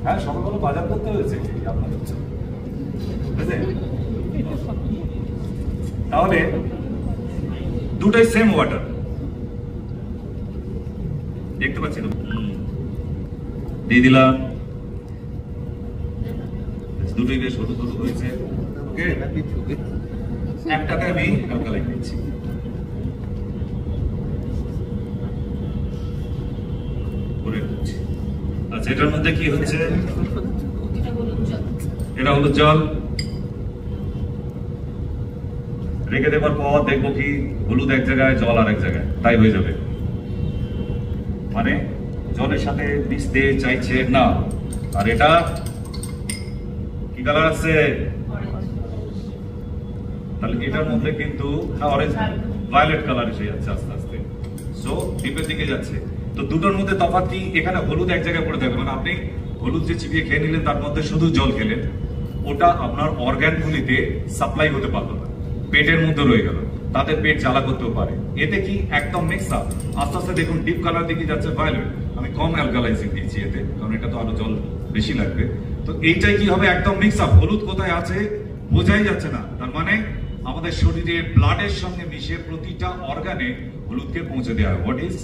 হ্যাঁ, সকালবেলা বাজার করতে হয়েছে আপনাদের, বুঝলেন? তাহলে দুটোই সেম ওয়াটার, দেখতে পাচ্ছি তো, দিয়ে দিলাম। দুটোই বেশ হলুদ হলুদ হয়েছে। ওকে, একটাকে আমি অ্যালকালাইন দিচ্ছি। আচ্ছা, এটার মধ্যে কি হচ্ছে? এটা হলুদ জল। রেখে দেওয়ার পর দেখবো কি হলুদ এক জায়গায়, জল আর এক জায়গায়, তাই হয়ে যাবে। মানে জলের সাথে মিশতে চাইছে না। আর এটা কি কালার আছে? তাহলে এটার মধ্যে কিন্তু অরেঞ্জ ভায়োলেট কালার এসে যাচ্ছে আস্তে আস্তে। সো ডিপের দিকে যাচ্ছে। তো দুটোর মধ্যে তফাৎ কি? এখানে হলুদ এক জায়গায় পড়ে থাকবে, মানে আপনি হলুদ যে চিবিয়ে খেয়ে নিলেন তার মধ্যে শুধু জল খেলেন, ওটা আপনার অর্গানগুলিতে সাপ্লাই হতে পারলো না, পেটের মধ্যে রয়ে গেল, তাদের পেট জ্বালা করতেও পারে। এতে কি একদম মিক্স আপ। আস্তে আস্তে দেখুন ডিপ কালার দিকে যাচ্ছে ভায়োলেট। আমি কম অ্যালকালাইজিং দিয়েছি এতে, কারণ এটা তো আরো জল বেশি লাগবে। তো এইটাই কি হবে? একদম মিক্স আপ। হলুদ কোথায় আছে বোঝাই যাচ্ছে না। তার মানে আমাদের শরীরে ব্লাডের সঙ্গে মিশে প্রতিটা অর্গানে হলুদকে পৌঁছে দেওয়া হয়। What is